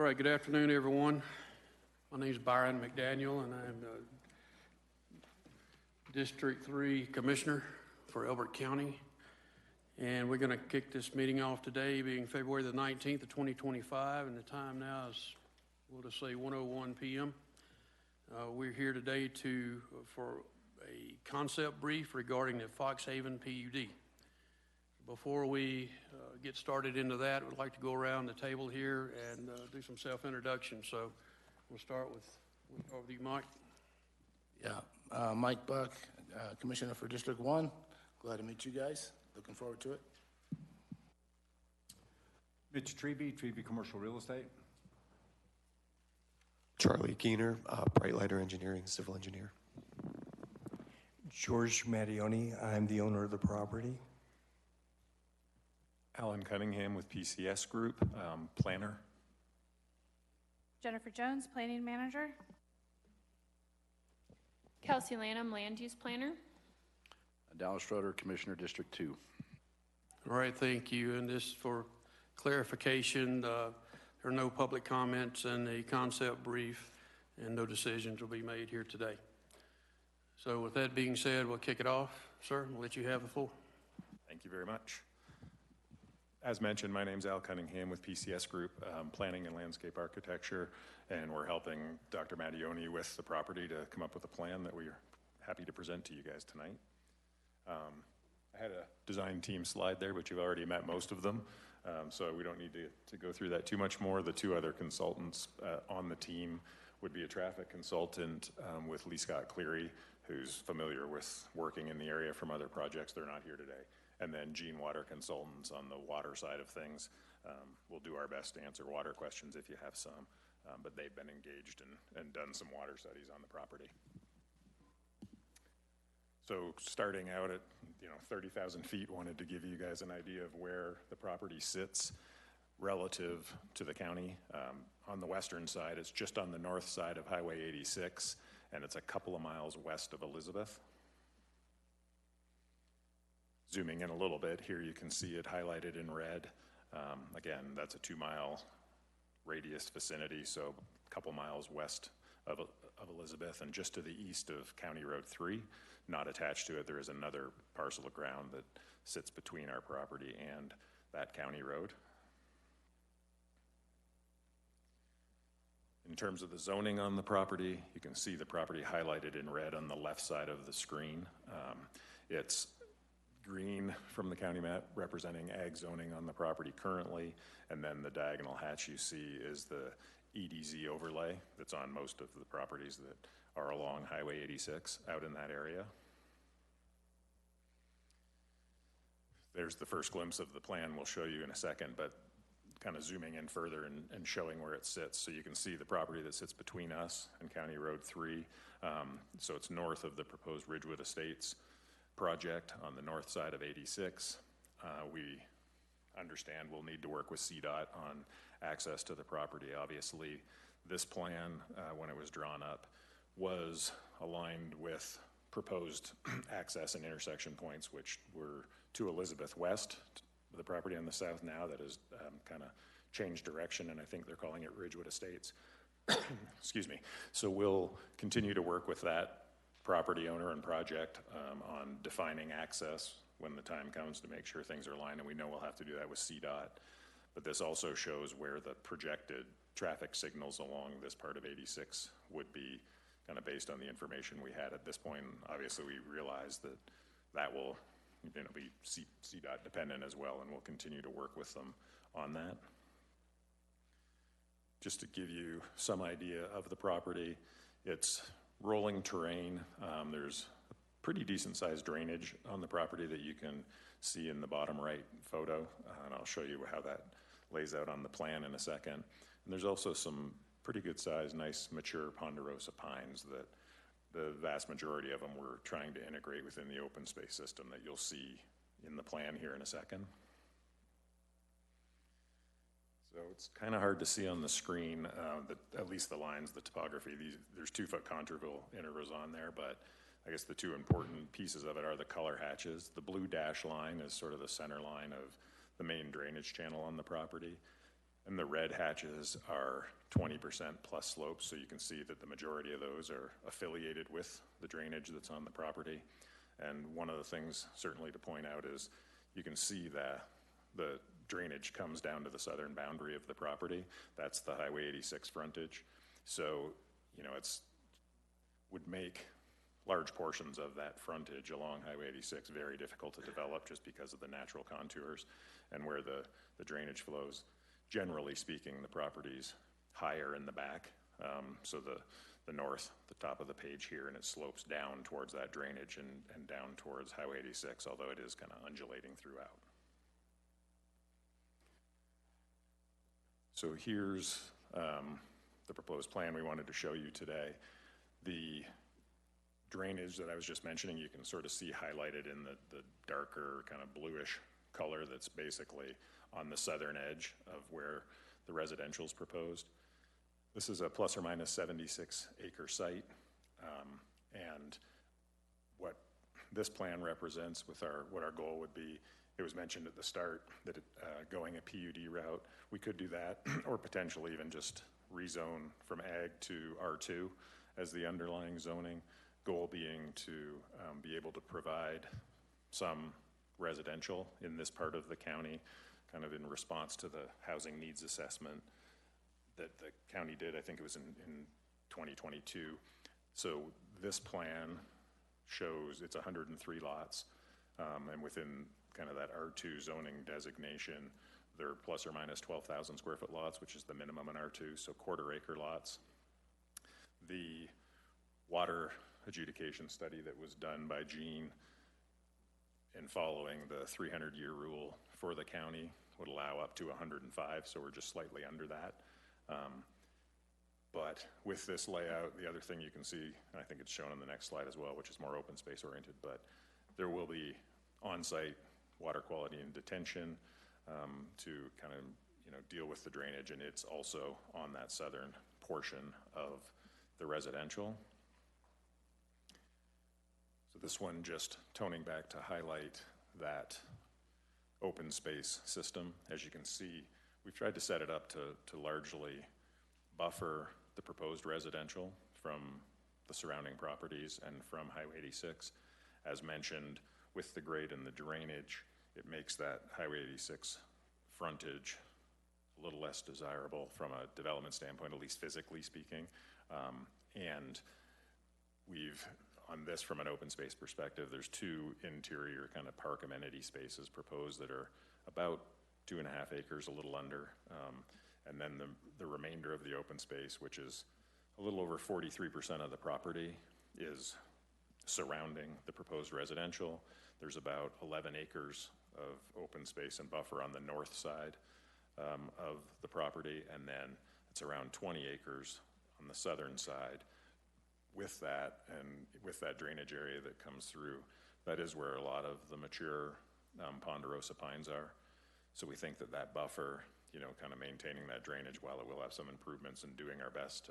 All right, good afternoon, everyone. My name is Byron McDaniel, and I'm the District 3 Commissioner for Elbert County. And we're going to kick this meeting off today, being February the 19th of 2025, and the time now is, we'll just say 1:01 p.m. We're here today for a concept brief regarding the Fox Haven PUD. Before we get started into that, we'd like to go around the table here and do some self-introduction. So we'll start with over to you, Mike. Yeah, Mike Buck, Commissioner for District 1. Glad to meet you guys. Looking forward to it. Mitch Treby, Commercial Real Estate. Charlie Keener, Bright Lighter Engineering, Civil Engineer. George Mattioni, I'm the owner of the property. Alan Cunningham with PCS Group, planner. Jennifer Jones, planning manager. Kelsey Lanham, land use planner. Dallas Schroeder, Commissioner, District 2. All right, thank you. And just for clarification, there are no public comments in the concept brief, and no decisions will be made here today. So with that being said, we'll kick it off. Sir, we'll let you have the floor. Thank you very much. As mentioned, my name's Al Cunningham with PCS Group, Planning and Landscape Architecture, and we're helping Dr. Mattioni with the property to come up with a plan that we're happy to present to you guys tonight. I had a design team slide there, but you've already met most of them, so we don't need to go through that too much more. The two other consultants on the team would be a traffic consultant with Lee Scott Cleary, who's familiar with working in the area from other projects. They're not here today. And then Gene Water Consultants on the water side of things. We'll do our best to answer water questions if you have some, but they've been engaged and done some water studies on the property. So starting out at 30,000 feet, wanted to give you guys an idea of where the property sits relative to the county. On the western side, it's just on the north side of Highway 86, and it's a couple of miles west of Elizabeth. Zooming in a little bit, here you can see it highlighted in red. Again, that's a 2-mile radius vicinity, so a couple miles west of Elizabeth, and just to the east of County Road 3. Not attached to it, there is another parcel of ground that sits between our property and that county road. In terms of the zoning on the property, you can see the property highlighted in red on the left side of the screen. It's green from the county map representing ag zoning on the property currently, and then the diagonal hatch you see is the EDZ overlay that's on most of the properties that are along Highway 86 out in that area. There's the first glimpse of the plan we'll show you in a second, but kind of zooming in further and showing where it sits. So you can see the property that sits between us and County Road 3. So it's north of the proposed Ridgewood Estates project on the north side of 86. We understand we'll need to work with CDOT on access to the property. Obviously, this plan, when it was drawn up, was aligned with proposed access and intersection points, which were to Elizabeth West, the property on the south now that has kind of changed direction, and I think they're calling it Ridgewood Estates. Excuse me. So we'll continue to work with that property owner and project on defining access when the time comes to make sure things are aligned, and we know we'll have to do that with CDOT. But this also shows where the projected traffic signals along this part of 86 would be, kind of based on the information we had at this point. Obviously, we realize that that will be CDOT dependent as well, and we'll continue to work with them on that. Just to give you some idea of the property, it's rolling terrain. There's a pretty decent sized drainage on the property that you can see in the bottom right photo, and I'll show you how that lays out on the plan in a second. And there's also some pretty good sized, nice, mature ponderosa pines that the vast majority of them we're trying to integrate within the open space system that you'll see in the plan here in a second. So it's kind of hard to see on the screen, at least the lines, the topography. There's 2-foot contourville intervals on there, but I guess the two important pieces of it are the color hatches. The blue dash line is sort of the center line of the main drainage channel on the property. And the red hatches are 20% plus slopes, so you can see that the majority of those are affiliated with the drainage that's on the property. And one of the things certainly to point out is you can see that the drainage comes down to the southern boundary of the property. That's the Highway 86 frontage. So, you know, would make large portions of that frontage along Highway 86 very difficult to develop just because of the natural contours and where the drainage flows. Generally speaking, the property's higher in the back. So the north, the top of the page here, and it slopes down towards that drainage and down towards Highway 86, although it is kind of undulating throughout. So here's the proposed plan we wanted to show you today. The drainage that I was just mentioning, you can sort of see highlighted in the darker kind of bluish color that's basically on the southern edge of where the residential is proposed. This is a plus or minus 76 acre site. And what this plan represents with what our goal would be, it was mentioned at the start that going a PUD route, we could do that, or potentially even just rezone from ag to R2 as the underlying zoning. Goal being to be able to provide some residential in this part of the county, kind of in response to the housing needs assessment that the county did. I think it was in 2022. So this plan shows it's 103 lots, and within kind of that R2 zoning designation, they're plus or minus 12,000 square foot lots, which is the minimum in R2, so quarter acre lots. The water adjudication study that was done by Gene in following the 300-year rule for the county would allow up to 105, so we're just slightly under that. But with this layout, the other thing you can see, and I think it's shown on the next slide as well, which is more open space oriented, but there will be on-site water quality and detention to kind of, you know, deal with the drainage, and it's also on that southern portion of the residential. So this one just toning back to highlight that open space system. As you can see, we've tried to set it up to largely buffer the proposed residential from the surrounding properties and from Highway 86. As mentioned, with the grade and the drainage, it makes that Highway 86 frontage a little less desirable from a development standpoint, at least physically speaking. And we've, on this from an open space perspective, there's two interior kind of park amenity spaces proposed that are about 2.5 acres, a little under. And then the remainder of the open space, which is a little over 43% of the property, is surrounding the proposed residential. There's about 11 acres of open space and buffer on the north side of the property, and then it's around 20 acres on the southern side. With that, and with that drainage area that comes through, that is where a lot of the mature ponderosa pines are. So we think that that buffer, you know, kind of maintaining that drainage while it will have some improvements and doing our best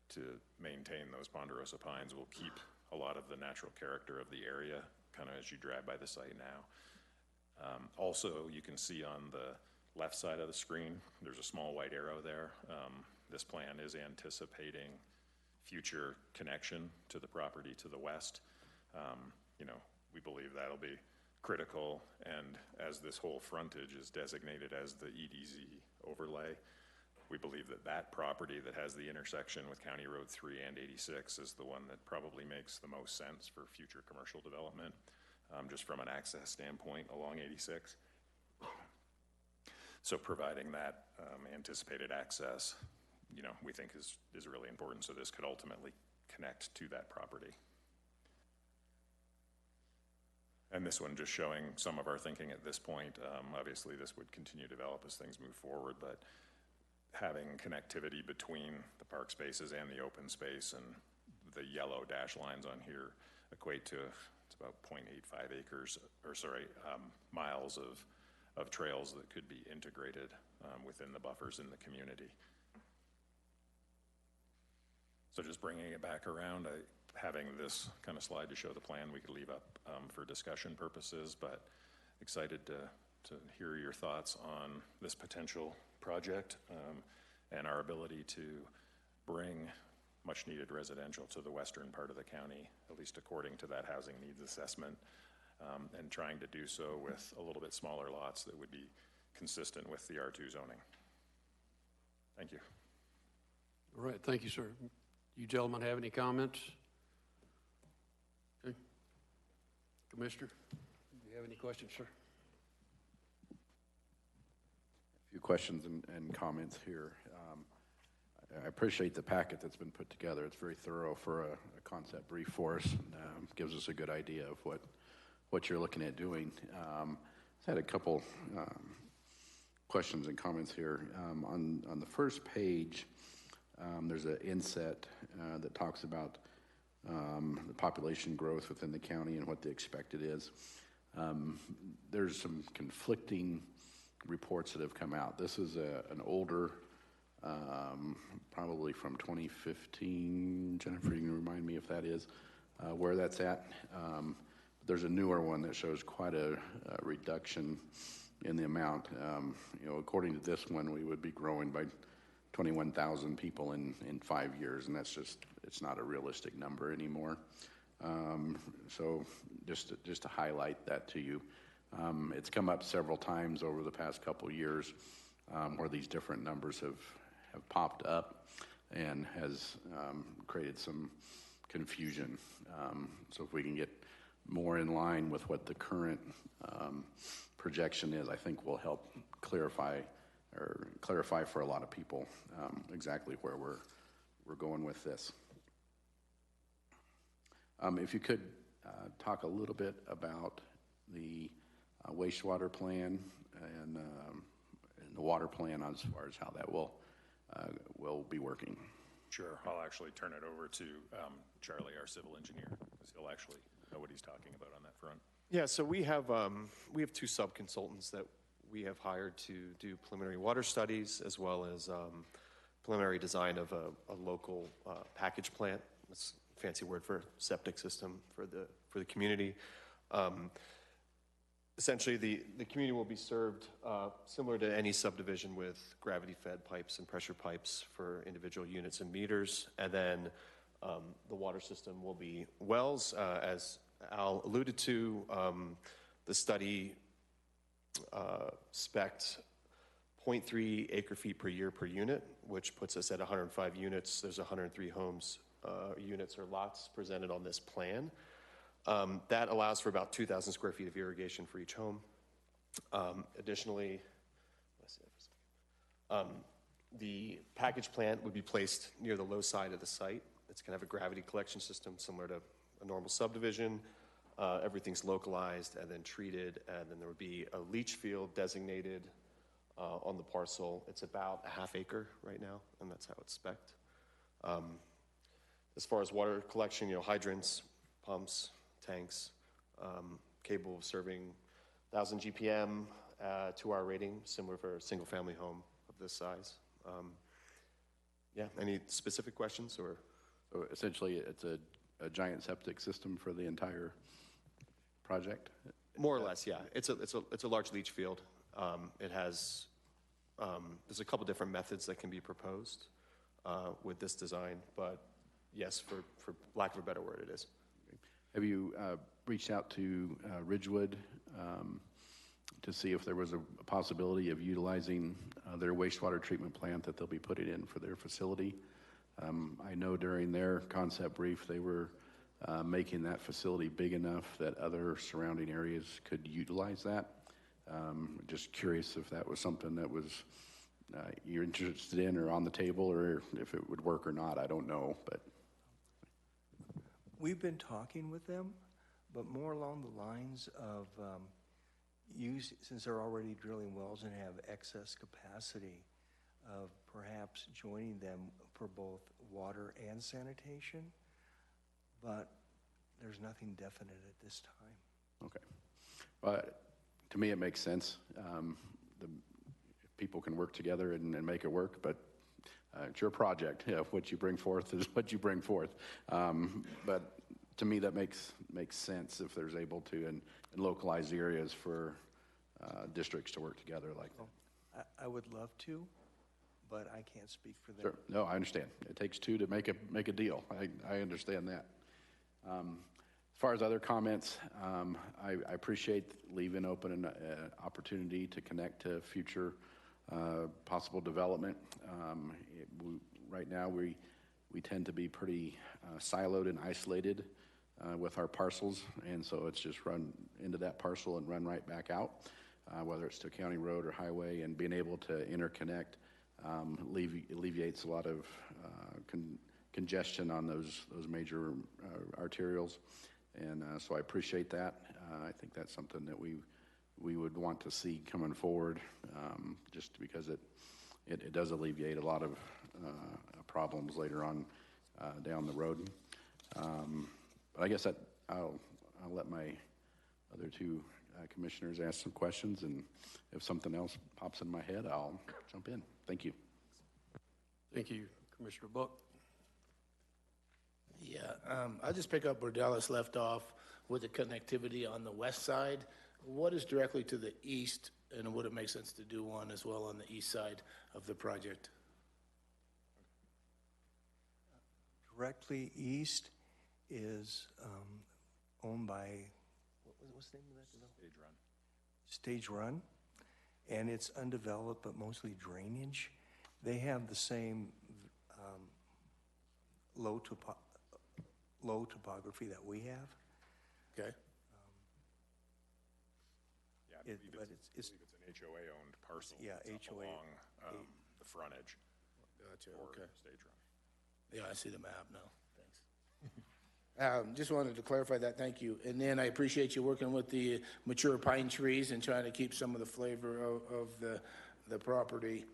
to maintain those ponderosa pines will keep a lot of the natural character of the area kind of as you drive by the site now. Also, you can see on the left side of the screen, there's a small white arrow there. This plan is anticipating future connection to the property to the west. You know, we believe that'll be critical, and as this whole frontage is designated as the EDZ overlay, we believe that that property that has the intersection with County Road 3 and 86 is the one that probably makes the most sense for future commercial development, just from an access standpoint along 86. So providing that anticipated access, you know, we think is really important. So this could ultimately connect to that property. And this one just showing some of our thinking at this point. Obviously this would continue to develop as things move forward, but having connectivity between the park spaces and the open space, and the yellow dash lines on here equate to, it's about 0.85 acres, or sorry, miles of trails that could be integrated within the buffers in the community. So just bringing it back around, having this kind of slide to show the plan we could leave up for discussion purposes, but excited to hear your thoughts on this potential project, and our ability to bring much-needed residential to the western part of the county, at least according to that housing needs assessment, and trying to do so with a little bit smaller lots that would be consistent with the R2 zoning. Thank you. All right, thank you, sir. You gentlemen have any comments? Okay. Commissioner, do you have any questions, sir? A few questions and comments here. I appreciate the packet that's been put together. It's very thorough for a concept brief for us, and gives us a good idea of what you're looking at doing. I had a couple questions and comments here. On the first page, there's an inset that talks about the population growth within the county and what the expected is. There's some conflicting reports that have come out. This is an older, probably from 2015. Jennifer, you can remind me if that is where that's at. There's a newer one that shows quite a reduction in the amount. According to this one, we would be growing by 21,000 people in 5 years, and that's it's not a realistic number anymore. So just to highlight that to you, it's come up several times over the past couple years where these different numbers have popped up and has created some confusion. So if we can get more in line with what the current projection is, I think will help clarify for a lot of people exactly where we're going with this. If you could talk a little bit about the wastewater plan and the water plan as far as how that will be working. Sure. I'll actually turn it over to Charlie, our civil engineer, because he'll actually know what he's talking about on that front. Yeah, so we have two sub-consultants that we have hired to do preliminary water studies as well as preliminary design of a local package plant. That's a fancy word for septic system for the community. Essentially, the community will be served similar to any subdivision with gravity-fed pipes and pressure pipes for individual units and meters. And then the water system will be wells. As Al alluded to, the study spec'd 0.3 acre-feet per year per unit, which puts us at 105 units. There's 103 homes, units or lots presented on this plan. That allows for about 2,000 square feet of irrigation for each home. Additionally, the package plant would be placed near the low side of the site. It's going to have a gravity collection system similar to a normal subdivision. Everything's localized and then treated, and then there would be a leach field designated on the parcel. It's about a half acre right now, and that's how it's spec'd. As far as water collection, hydrants, pumps, tanks, capable of serving 1,000 GPM, 2-hour rating, similar for a single-family home of this size. Any specific questions? Or So essentially, it's a giant septic system for the entire project? More or less, yeah. It's a large leach field. It has there's a couple different methods that can be proposed with this design, but yes, for lack of a better word, it is. Have you reached out to Ridgewood to see if there was a possibility of utilizing their wastewater treatment plant that they'll be putting in for their facility? I know during their concept brief, they were making that facility big enough that other surrounding areas could utilize that. Just curious if that was something that was you're interested in or on the table, or if it would work or not. I don't know, but. We've been talking with them, but more along the lines of since they're already drilling wells and have excess capacity, of perhaps joining them for both water and sanitation, but there's nothing definite at this time. Okay. But to me, it makes sense. People can work together and make it work, but it's your project. What you bring forth is what you bring forth. But to me, that makes sense if there's able to in localized areas for districts to work together like that. I would love to, but I can't speak for them. Sure. No, I understand. It takes two to make a deal. I understand that. As far as other comments, I appreciate leaving open an opportunity to connect to future possible development. Right now, we tend to be pretty siloed and isolated with our parcels, and so it's just run into that parcel and run right back out, whether it's to a county road or highway, and being able to interconnect alleviates a lot of congestion on those major arterials, and so I appreciate that. I think that's something that we would want to see coming forward, just because it does alleviate a lot of problems later on down the road. But I guess that I'll let my other two commissioners ask some questions, and if something else pops in my head, I'll jump in. Thank you. Thank you, Commissioner Buck. Yeah, I'll just pick up where Dallas left off with the connectivity on the west side. What is directly to the east, and would it make sense to do one as well on the east side of the project? Directly east is owned by, what's the name of that development? Stage Run, and it's undeveloped but mostly drainage. They have the same low topography that we have. Okay. Yeah, I It- believe but it's an HOA-owned parcel. Yeah, It's up HOA. along the frontage Gotcha, for okay. Stage Run. Yeah, I see the map now. Thanks. Just wanted to clarify that, thank you. And then I appreciate you working with the mature pine trees and trying to keep some of the flavor of the property.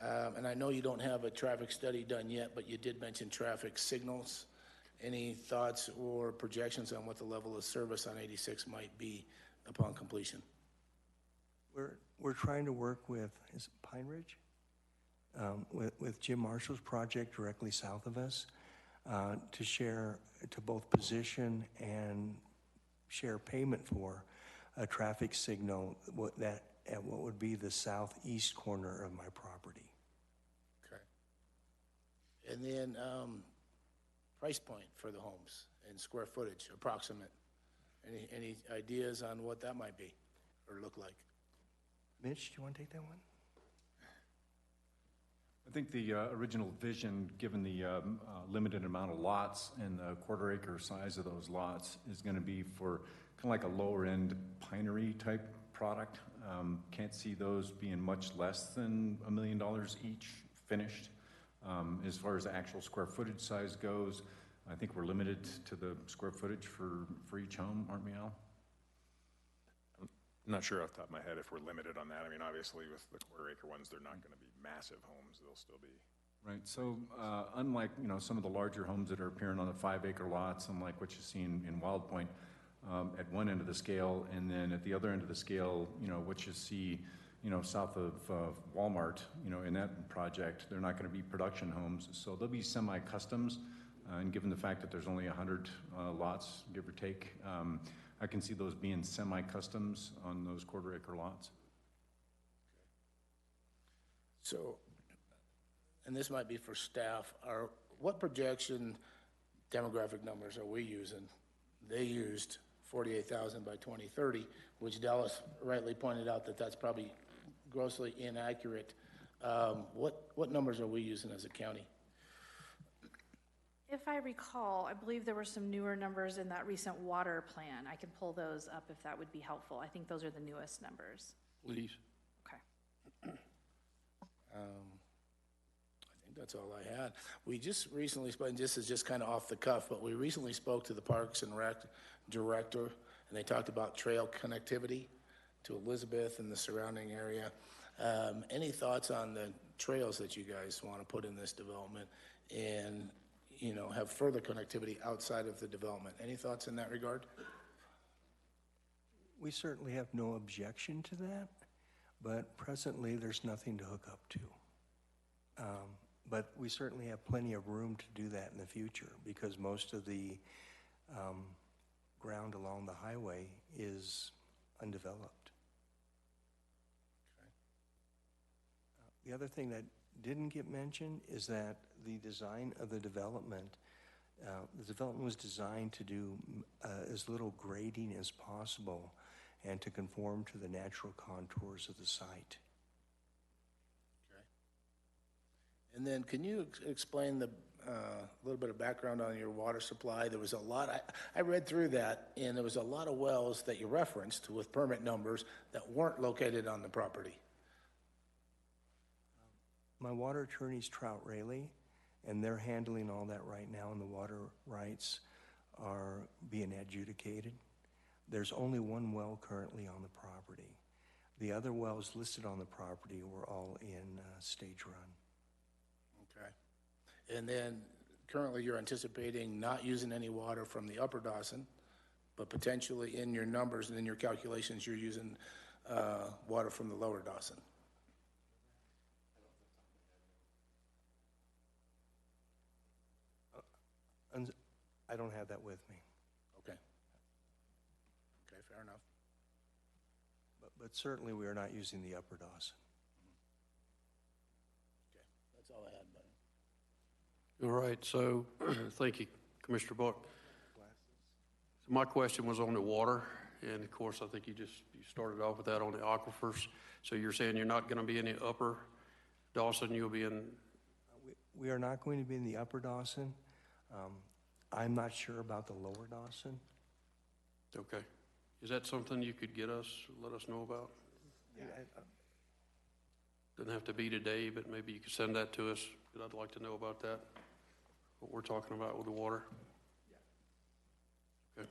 And I know you don't have a traffic study done yet, but you did mention traffic signals. Any thoughts or projections on what the level of service on 86 might be upon completion? We're trying to work with, is it Pine Ridge? With Jim Marshall's project directly south of us, to both position and share payment for a traffic signal at what would be the southeast corner of my property. Okay. And then price point for the homes and square footage, approximate. Any ideas on what that might be or look like? Mitch, do you want to take that one? I think the original vision, given the limited amount of lots and the quarter-acre size of those lots, is going to be for kind of like a lower-end pinery type product. Can't see those being much less than $1 million each finished. As far as the actual square footage size goes, I think we're limited to the square footage for each home, aren't we, Al? I'm not sure off the top of my head if we're limited on that. I mean, obviously, with the quarter-acre ones, they're not going to be massive homes. They'll still be. Right, so unlike, some of the larger homes that are appearing on the 5-acre lots, unlike what you see in Wild Point, at one end of the scale, and then at the other end of the scale, what you see, south of Walmart, in that project, they're not going to be production homes, so they'll be semi-customs, and given the fact that there's only 100 lots, give or take, I can see those being semi-customs on those quarter-acre lots. So, and this might be for staff, what projection demographic numbers are we using? They used 48,000 by 2030, which Dallas rightly pointed out that that's probably grossly inaccurate. What numbers are we using as a county? If I recall, I believe there were some newer numbers in that recent water plan. I can pull those up if that would be helpful. I think those are the newest numbers. Please. Okay. I think that's all I had. We just recently spoke, and this is just kind of off the cuff, but we recently spoke to the Parks and Rec director, and they talked about trail connectivity to Elizabeth and the surrounding area. Any thoughts on the trails that you guys want to put in this development and, have further connectivity outside of the development? Any thoughts in that regard? We certainly have no objection to that, but presently there's nothing to hook up to. But we certainly have plenty of room to do that in the future because most of the ground along the highway is undeveloped. The other thing that didn't get mentioned is that the design of the development was designed to do as little grading as possible and to conform to the natural contours of the site. And then can you explain a little bit of background on your water supply? There was a lot, I read through that, and there was a lot of wells that you referenced with permit numbers that weren't located on the property. My water attorney's Trout Rayleigh, and they're handling all that right now, and the water rights are being adjudicated. There's only one well currently on the property. The other wells listed on the property were all in stage run. Okay. And then currently you're anticipating not using any water from the upper Dawson, but potentially in your numbers and in your calculations, you're using water from the lower Dawson. I don't have that with me. Okay. Okay, fair enough. But certainly we are not using the upper Dawson. Okay, that's all I had, buddy. All right, so, thank you, Commissioner Buck. So my question was on the water, and of course, I think you started off with that on the aquifers. So you're saying you're not gonna be in the upper Dawson, you'll be in? We are not going to be in the upper Dawson. I'm not sure about the lower Dawson. Okay. Is that something you could let us know about? Yeah, Doesn't have to be today, but maybe you could send that to us, because I'd like to know about that, what we're talking about with the water. Okay.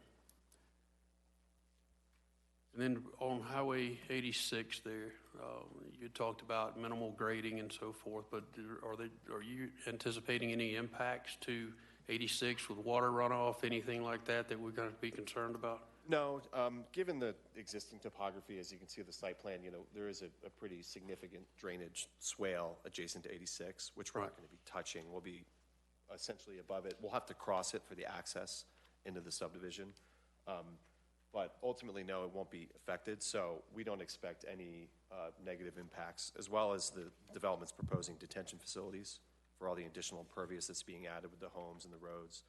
And then on Highway 86 there, you talked about minimal grading and so forth, but are you anticipating any impacts to 86 with water runoff, anything like that we're going to be concerned about? No, given the existing topography, as you can see of the site plan, there is a pretty significant drainage swale adjacent to 86, which we're not going to be touching. We'll be essentially above it. We'll have to cross it for the access into the subdivision. But ultimately, no, it won't be affected. So we don't expect any negative impacts, as well as the development's proposing detention facilities for all the additional impervious that's being added with the homes and the roads,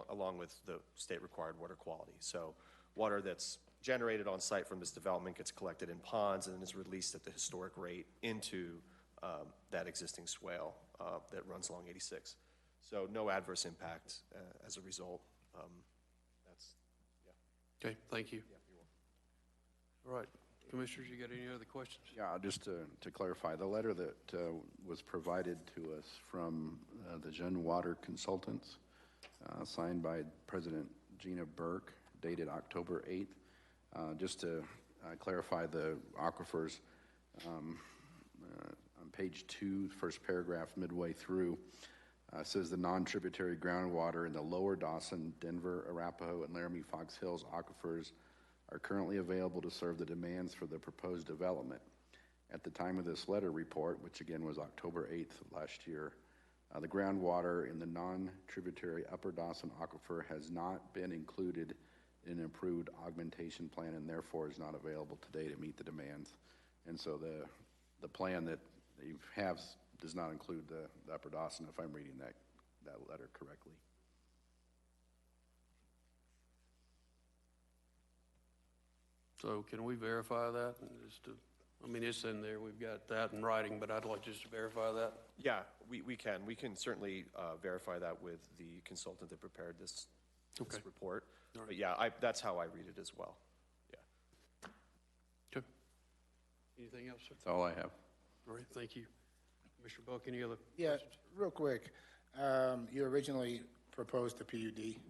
along with the state-required water quality. So water that's generated on site from this development gets collected in ponds and then is released at the historic rate into that existing swale that runs along 86. So no adverse impact as a result. Okay, thank you. Yeah, you're welcome. All right, Commissioners, you got any other questions? Yeah, just to clarify, the letter that was provided to us from the Gen Water Consultants, signed by President Gina Burke, dated October 8th. Just to clarify the aquifers, on page 2, first paragraph, midway through, says the non-tributary groundwater in the lower Dawson, Denver, Arapahoe, and Laramie Fox Hills aquifers are currently available to serve the demands for the proposed development. At the time of this letter report, which again was October 8th of last year, the groundwater in the non-tributary upper Dawson aquifer has not been included in an approved augmentation plan and therefore is not available today to meet the demands. And so the plan that you have does not include the upper Dawson, if I'm reading that letter correctly. So can we verify that? It's in there, we've got that in writing, but I'd like just to verify that. Yeah, we can. We can certainly verify that with the consultant that prepared this report. All right. But yeah, that's how I read it as well. Yeah. Okay. Anything else, sir? That's all I have. All right, thank you. Commissioner Buck, any other Yeah, questions? real quick. You originally proposed a PUD,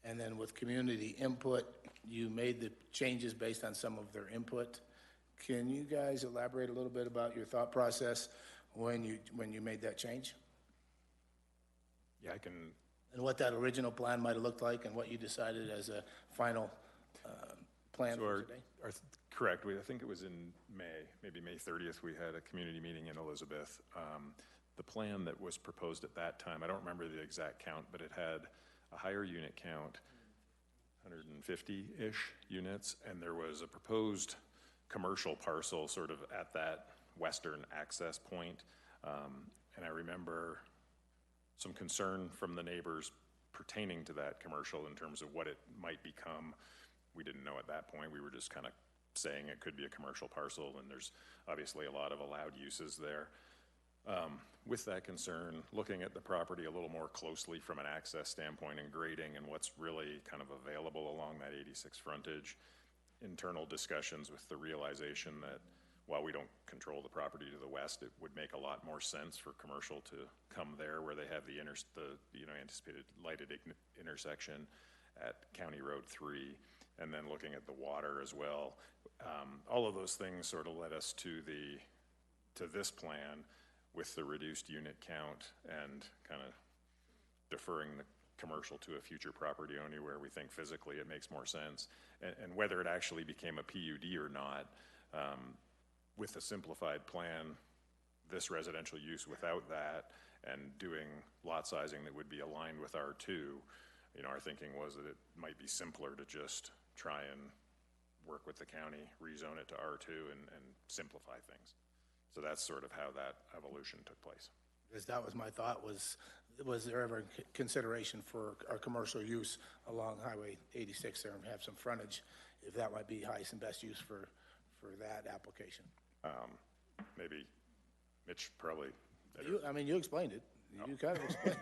and then with community input, you made the changes based on some of their input. Can you guys elaborate a little bit about your thought process when you made that change? Yeah, I can. And what that original plan might have looked like and what you decided as a final plan for today? Correct. I think it was in May, maybe May 30th, we had a community meeting in Elizabeth. The plan that was proposed at that time, I don't remember the exact count, but it had a higher unit count, 150-ish units, and there was a proposed commercial parcel sort of at that western access point. And I remember some concern from the neighbors pertaining to that commercial in terms of what it might become. We didn't know at that point. We were just kind of saying it could be a commercial parcel, and there's obviously a lot of allowed uses there. With that concern, looking at the property a little more closely from an access standpoint and grading and what's really kind of available along that 86 frontage, internal discussions with the realization that while we don't control the property to the west, it would make a lot more sense for commercial to come there where they have the anticipated lighted intersection at County Road 3, and then looking at the water as well. All of those things sort of led us to this plan with the reduced unit count and kind of deferring the commercial to a future property owner where we think physically it makes more sense. And whether it actually became a PUD or not, with a simplified plan, this residential use without that and doing lot sizing that would be aligned with R2, our thinking was that it might be simpler to just try and work with the county, rezone it to R2 and simplify things. So that's sort of how that evolution took place. Because that was my thought, was there ever consideration for our commercial use along Highway 86 there and have some frontage, if that might be highest and best use for that application? Maybe Mitch probably better. You explained it. You kind of explained,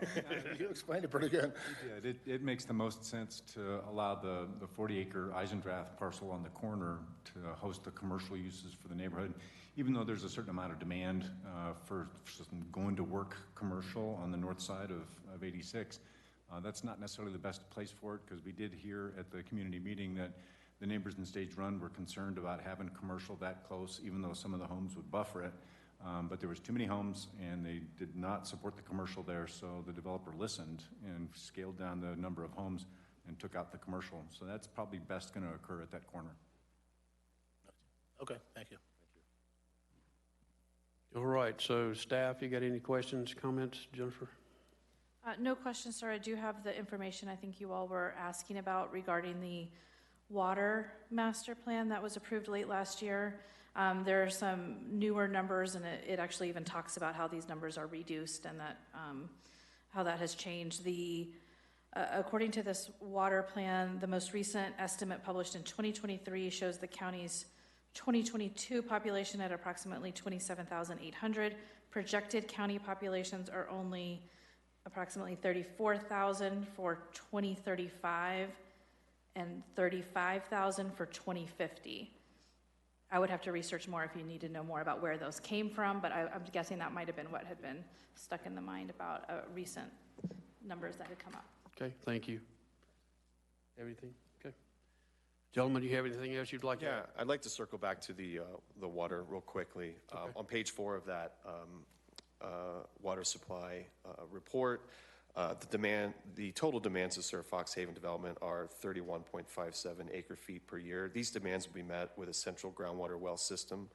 you explained it pretty good. Yeah, it makes the most sense to allow the 40-acre Eisendrath parcel on the corner to host the commercial uses for the neighborhood, even though there's a certain amount of demand for some going to work commercial on the north side of 86. That's not necessarily the best place for it, because we did hear at the community meeting that the neighbors in Stage Run were concerned about having commercial that close, even though some of the homes would buffer it. But there was too many homes, and they did not support the commercial there, so the developer listened and scaled down the number of homes and took out the commercial. So that's probably best going to occur at that corner. Okay, thank you. All right, so staff, you got any questions, comments, Jennifer? No questions, sir. I do have the information I think you all were asking about regarding the water master plan that was approved late last year. There are some newer numbers, and it actually even talks about how these numbers are reduced and that how that has changed. According to this water plan, the most recent estimate published in 2023 shows the county's 2022 population at approximately 27,800. Projected county populations are only approximately 34,000 for 2035 and 35,000 for 2050. I would have to research more if you need to know more about where those came from, but I'm guessing that might have been what had been stuck in the mind about recent numbers that had come up. Okay, thank you. Everything? Okay. Gentlemen, do you have anything else you'd like to add? Yeah, I'd like to circle back to the water real quickly. Okay. On page 4 of that water supply report, the total demands to serve Fox Haven development are 31.57 acre feet per year. These demands will be met with a central groundwater well system,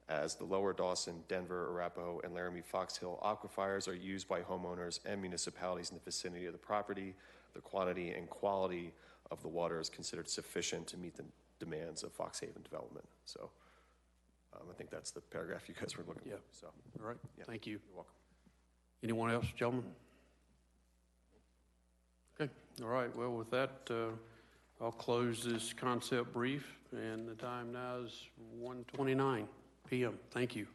as the Lower Dawson, Denver, Arapahoe, and Laramie Fox Hill aquifers are used by homeowners and municipalities in the vicinity of the property. The quantity and quality of the water is considered sufficient to meet the demands of Fox Haven development. So I think that's the paragraph you guys were looking for. So, all right, yeah. thank you. You're welcome. Anyone else, gentlemen? Okay, all right, well, with that, I'll close this concept brief, and the time now is 1:29 p.m. Thank you.